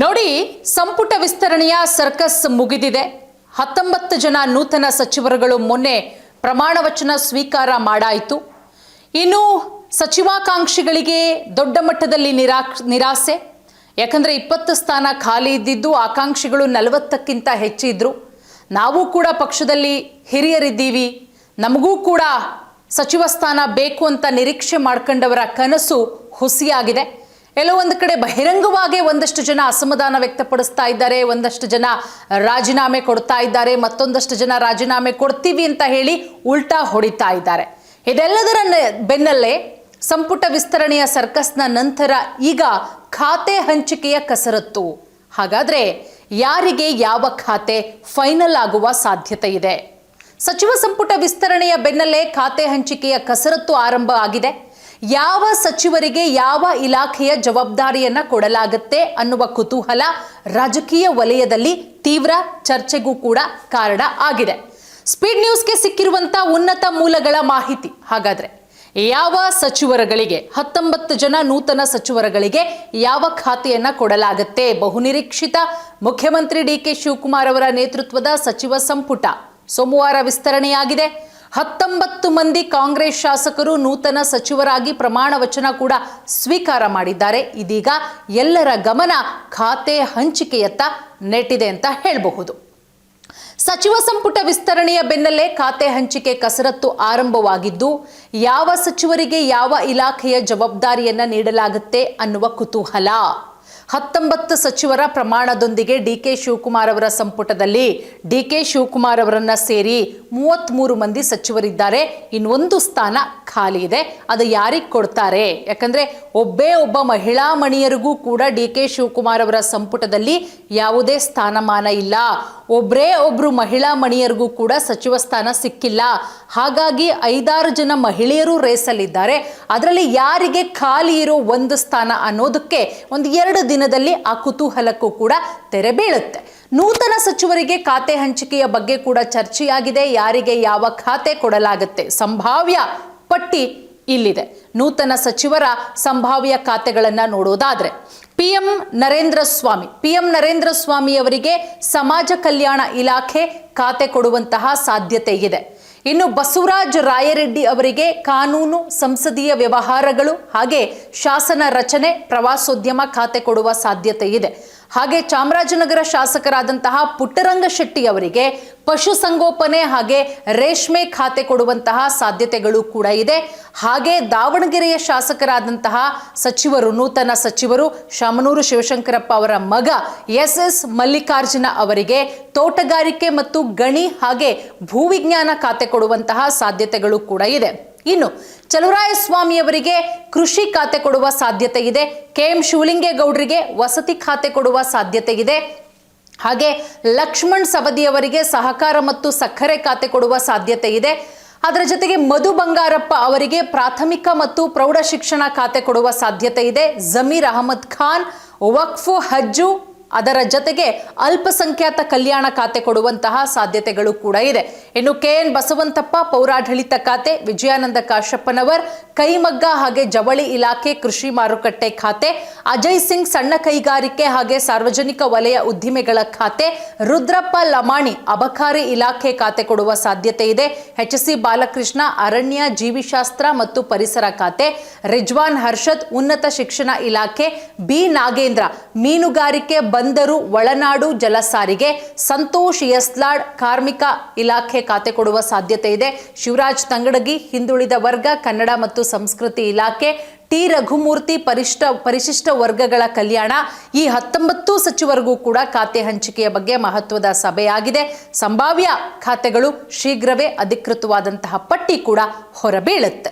ನೋಡಿ, ಸಂಪುಟ ವಿಸ್ತರಣೆಯ ಸರ್ಕಸ್ ಮುಗಿದಿದೆ. 19 ಜನ ನೂತನ ಸಚಿವರುಗಳು ಮೊನ್ನೆ ಪ್ರಮಾಣ ವಚನ ಸ್ವೀಕಾರ ಮಾಡಾಯಿತು. ಇನ್ನು ಸಚಿವಾಕಾಂಕ್ಷಿಗಳಿಗೆ ದೊಡ್ಡ ಮಟ್ಟದಲ್ಲಿ ನಿರಾಸೆ. ಯಾಕಂದರೆ 20 ಸ್ಥಾನ ಖಾಲಿ ಇದ್ದಿದ್ದು, ಆಕಾಂಕ್ಷಿಗಳು 40ಕ್ಕಿಂತ ಹೆಚ್ಚಿದ್ರು. ನಾವು ಕೂಡ ಪಕ್ಷದಲ್ಲಿ ಹಿರಿಯರಿದ್ದೀವಿ, ನಮಗೂ ಕೂಡ ಸಚಿವ ಸ್ಥಾನ ಬೇಕು ಅಂತ ನಿರೀಕ್ಷೆ ಮಾಡ್ಕೊಂಡವರ ಕನಸು ಹುಸಿಯಾಗಿದೆ. ಎಲ್ಲೋ ಒಂದು ಕಡೆ ಬಹಿರಂಗವಾಗಿ ಒಂದಷ್ಟು ಜನ ಅಸಮಾಧಾನ ವ್ಯಕ್ತಪಡಿಸ್ತಾ ಇದ್ದಾರೆ, ಒಂದಷ್ಟು ಜನ ರಾಜೀನಾಮೆ ಕೊಡ್ತಾ ಇದ್ದಾರೆ, ಮತ್ತೊಂದಷ್ಟು ಜನ ರಾಜೀನಾಮೆ ಕೊಡ್ತೀವಿ ಅಂತ ಹೇಳಿ ಉಲ್ಟಾ ಹೊಡಿತಾ ಇದ್ದಾರೆ. ಇದೆಲ್ಲದರ ಬೆನ್ನಲ್ಲೇ ಸಂಪುಟ ವಿಸ್ತರಣೆಯ ಸರ್ಕಸ್ನ ನಂತರ ಈಗ ಖಾತೆ ಹಂಚಿಕೆಯ ಕಸರತ್ತು. ಹಾಗಾದ್ರೆ ಯಾರಿಗೆ ಯಾವ ಖಾತೆ ಫೈನಲ್ ಆಗುವ ಸಾಧ್ಯತೆ ಇದೆ? ಸಚಿವ ಸಂಪುಟ ವಿಸ್ತರಣೆಯ ಬೆನ್ನಲ್ಲೇ ಖಾತೆ ಹಂಚಿಕೆಯ ಕಸರತ್ತು ಆರಂಭ ಆಗಿದೆ. ಯಾವ ಸಚಿವರಿಗೆ ಯಾವ ಇಲಾಖೆಯ ಜವಾಬ್ದಾರಿಯನ್ನ ಕೊಡಲಾಗುತ್ತೆ ಅನ್ನುವ ಕುತೂಹಲ ರಾಜಕೀಯ ವಲಯದಲ್ಲಿ ತೀವ್ರ ಚರ್ಚೆಗೂ ಕೂಡ ಕಾರಣ ಆಗಿದೆ. ಸ್ಪೀಡ್ ನ್ಯೂಸ್ಗೆ ಸಿಕ್ಕಿರುವಂತ ಉನ್ನತ ಮೂಲಗಳ ಮಾಹಿತಿ. ಹಾಗಾದ್ರೆ ಯಾವ ಸಚಿವರುಗಳಿಗೆ, 19 ಜನ ನೂತನ ಸಚಿವರುಗಳಿಗೆ ಯಾವ ಖಾತೆಯನ್ನ ಕೊಡಲಾಗುತ್ತೆ? ಬಹುನಿರೀಕ್ಷಿತ ಮುಖ್ಯಮಂತ್ರಿ ಡಿ.ಕೆ. ಶಿವಕುಮಾರ್ ಅವರ ನೇತೃತ್ವದ ಸಚಿವ ಸಂಪುಟ ಸೋಮವಾರ ವಿಸ್ತರಣೆಯಾಗಿದೆ. 19 ಮಂದಿ ಕಾಂಗ್ರೆಸ್ ಶಾಸಕರು ನೂತನ ಸಚಿವರಾಗಿ ಪ್ರಮಾಣ ವಚನ ಕೂಡ ಸ್ವೀಕಾರ ಮಾಡಿದ್ದಾರೆ. ಇದೀಗ ಎಲ್ಲರ ಗಮನ ಖಾತೆ ಹಂಚಿಕೆಯತ್ತ ನೆಟ್ಟಿದೆ ಅಂತ ಹೇಳಬಹುದು. ಸಚಿವ ಸಂಪುಟ ವಿಸ್ತರಣೆಯ ಬೆನ್ನಲ್ಲೇ ಖಾತೆ ಹಂಚಿಕೆ ಕಸರತ್ತು ಆರಂಭವಾಗಿದ್ದು, ಯಾವ ಸಚಿವರಿಗೆ ಯಾವ ಇಲಾಖೆಯ ಜವಾಬ್ದಾರಿಯನ್ನ ನೀಡಲಾಗುತ್ತೆ ಅನ್ನುವ ಕುತೂಹಲ. 19 ಸಚಿವರ ಪ್ರಮಾಣದೊಂದಿಗೆ ಡಿ.ಕೆ. ಶಿವಕುಮಾರ್ ಅವರ ಸಂಪುಟದಲ್ಲಿ ಡಿ.ಕೆ. ಶಿವಕುಮಾರ್ ಅವರನ್ನ ಸೇರಿ 33 ಮಂದಿ ಸಚಿವರಿದ್ದಾರೆ. ಇನ್ನೊಂದು ಸ್ಥಾನ ಖಾಲಿ ಇದೆ. ಅದು ಯಾರಿಗೆ ಕೊಡ್ತಾರೆ? ಯಾಕಂದ್ರೆ ಒಬ್ಬ ಮಹಿಳಾ ಮಣಿಯರಿಗೂ ಕೂಡ ಡಿ.ಕೆ. ಶಿವಕುಮಾರ್ ಅವರ ಸಂಪುಟದಲ್ಲಿ ಯಾವುದೇ ಸ್ಥಾನಮಾನ ಇಲ್ಲ. ಒಬ್ರು ಮಹಿಳಾ ಮಣಿಯರಿಗೂ ಕೂಡ ಸಚಿವ ಸ್ಥಾನ ಸಿಕ್ಕಿಲ್ಲ. ಹಾಗಾಗಿ 5-6 ಜನ ಮಹಿಳೆಯರು ರೇಸಲ್ಲಿದ್ದಾರೆ. ಅದರಲ್ಲಿ ಯಾರಿಗೆ ಖಾಲಿ ಇರೋ ಒಂದು ಸ್ಥಾನ ಅನ್ನೋದಕ್ಕೆ ಒಂದು 2 ದಿನದಲ್ಲಿ ಆ ಕುತೂಹಲಕ್ಕೂ ಕೂಡ ತೆರೆ ಬೀಳುತ್ತೆ. ನೂತನ ಸಚಿವರಿಗೆ ಖಾತೆ ಹಂಚಿಕೆಯ ಬಗ್ಗೆ ಕೂಡ ಚರ್ಚೆಯಾಗಿದೆ. ಯಾರಿಗೆ ಯಾವ ಖಾತೆ ಕೊಡಲಾಗುತ್ತೆ? ಸಂಭಾವ್ಯ ಪಟ್ಟಿ ಇಲ್ಲಿದೆ. ನೂತನ ಸಚಿವರ ಸಂಭಾವ್ಯ ಖಾತೆಗಳನ್ನ ನೋಡೋದಾದ್ರೆ, ಪಿಎಂ ನರೇಂದ್ರ ಸ್ವಾಮಿ ಅವರಿಗೆ ಸಮಾಜ ಕಲ್ಯಾಣ ಇಲಾಖೆ ಖಾತೆ ಕೊಡುವಂತಹ ಸಾಧ್ಯತೆ ಇದೆ. ಇನ್ನು ಬಸವರಾಜ ರಾಯರೆಡ್ಡಿ ಅವರಿಗೆ ಕಾನೂನು, ಸಂಸದೀಯ ವ್ಯವಹಾರಗಳು ಹಾಗೆ ಶಾಸನ ರಚನೆ, ಪ್ರವಾಸೋದ್ಯಮ ಖಾತೆ ಕೊಡುವ ಸಾಧ್ಯತೆ ಇದೆ. ಹಾಗೆ ಚಾಮರಾಜನಗರ ಶಾಸಕರಾದಂತಹ ಪುಟ್ಟರಂಗ ಶೆಟ್ಟಿ ಅವರಿಗೆ ಪಶುಸಂಗೋಪನೆ ಹಾಗೆ ರೇಷ್ಮೆ ಖಾತೆ ಕೊಡುವಂತಹ ಸಾಧ್ಯತೆಗಳು ಕೂಡ ಇದೆ. ಹಾಗೆ ದಾವಣಗೆರೆಯ ಶಾಸಕರಾದಂತಹ ನೂತನ ಸಚಿವರು ಶಾಮನೂರು ಶಿವಶಂಕರಪ್ಪ ಅವರ ಮಗ ಎಸ್ ಮಲ್ಲಿಕಾರ್ಜುನ ಅವರಿಗೆ ತೋಟಗಾರಿಕೆ ಮತ್ತು ಗಣಿ ಹಾಗೆ ಭೂವಿಜ್ಞಾನ ಖಾತೆ ಕೊಡುವಂತಹ ಸಾಧ್ಯತೆಗಳು ಕೂಡ ಇದೆ. ಇನ್ನು ಚಲುವರಾಯಸ್ವಾಮಿ ಅವರಿಗೆ ಕೃಷಿ ಖಾತೆ ಕೊಡುವ ಸಾಧ್ಯತೆ ಇದೆ. ಕೆ.ಎಂ. ಶಿವಲಿಂಗೇಗೌಡರಿಗೆ ವಸತಿ ಖಾತೆ ಕೊಡುವ ಸಾಧ್ಯತೆ ಇದೆ. ಹಾಗೆ ಲಕ್ಷ್ಮಣ್ ಸವದಿ ಅವರಿಗೆ ಸಹಕಾರ ಮತ್ತು ಸಕ್ಕರೆ ಖಾತೆ ಕೊಡುವ ಸಾಧ್ಯತೆ ಇದೆ. ಅದರ ಜೊತೆಗೆ ಮಧು ಬಂಗಾರಪ್ಪ ಅವರಿಗೆ ಪ್ರಾಥಮಿಕ ಮತ್ತು ಪ್ರೌಢ ಶಿಕ್ಷಣ ಖಾತೆ ಕೊಡುವ ಸಾಧ್ಯತೆ ಇದೆ. ಜಮೀರ್ ಅಹಮದ್ ಖಾನ್ ವಕ್ಫ್, ಹಜ್ಜು, ಅದರ ಜೊತೆಗೆ ಅಲ್ಪಸಂಖ್ಯಾತ ಕಲ್ಯಾಣ ಖಾತೆ ಕೊಡುವಂತಹ ಸಾಧ್ಯತೆಗಳು ಕೂಡ ಇದೆ. ಇನ್ನು ಕೆ.ಎನ್. ಬಸವಂತಪ್ಪ ಪೌರಾಡಳಿತ ಖಾತೆ, ವಿಜಯಾನಂದ ಕಾಶಪ್ಪನವರ್ ಕೈಮಗ್ಗ ಹಾಗೆ ಜವಳಿ ಇಲಾಖೆ, ಕೃಷಿ ಮಾರುಕಟ್ಟೆ ಖಾತೆ, ಅಜಯ್ ಸಿಂಗ್ ಸಣ್ಣ ಕೈಗಾರಿಕೆ ಹಾಗೆ ಸಾರ್ವಜನಿಕ ವಲಯ ಉದ್ದಿಮೆಗಳ ಖಾತೆ, ರುದ್ರಪ್ಪ ಲಮಾಣಿ ಅಬಕಾರಿ ಇಲಾಖೆ ಖಾತೆ ಕೊಡುವ ಸಾಧ್ಯತೆ ಇದೆ. ಎಚ್.ಸಿ. ಬಾಲಕೃಷ್ಣ ಅರಣ್ಯ, ಜೀವಿಶಾಸ್ತ್ರ ಮತ್ತು ಪರಿಸರ ಖಾತೆ, ರಿಜ್ವಾನ್ ಹರ್ಷದ್ ಉನ್ನತ ಶಿಕ್ಷಣ ಇಲಾಖೆ, ಬಿ. ನಾಗೇಂದ್ರ ಮೀನುಗಾರಿಕೆ, ಬಂದರು, ಒಳನಾಡು ಜಲಸಾರಿಗೆ, ಸಂತೋಷ್ ಯಸ್ಲಾಡ್ ಕಾರ್ಮಿಕ ಇಲಾಖೆ ಖಾತೆ ಕೊಡುವ ಸಾಧ್ಯತೆ ಇದೆ. ಶಿವರಾಜ್ ತಂಗಡಗಿ ಹಿಂದುಳಿದ ವರ್ಗ, ಕನ್ನಡ ಮತ್ತು ಸಂಸ್ಕೃತಿ ಇಲಾಖೆ, ಟಿ. ರಘುಮೂರ್ತಿ ಪರಿಶಿಷ್ಟ ವರ್ಗಗಳ ಕಲ್ಯಾಣ. ಈ 19 ಸಚಿವರಿಗೂ ಕೂಡ ಖಾತೆ ಹಂಚಿಕೆಯ ಬಗ್ಗೆ ಮಹತ್ವದ ಸಭೆಯಾಗಿದೆ. ಸಂಭಾವ್ಯ ಖಾತೆಗಳು ಶೀಘ್ರವೇ ಅಧಿಕೃತವಾದಂತಹ ಪಟ್ಟಿ ಕೂಡ ಹೊರಬೀಳುತ್ತೆ.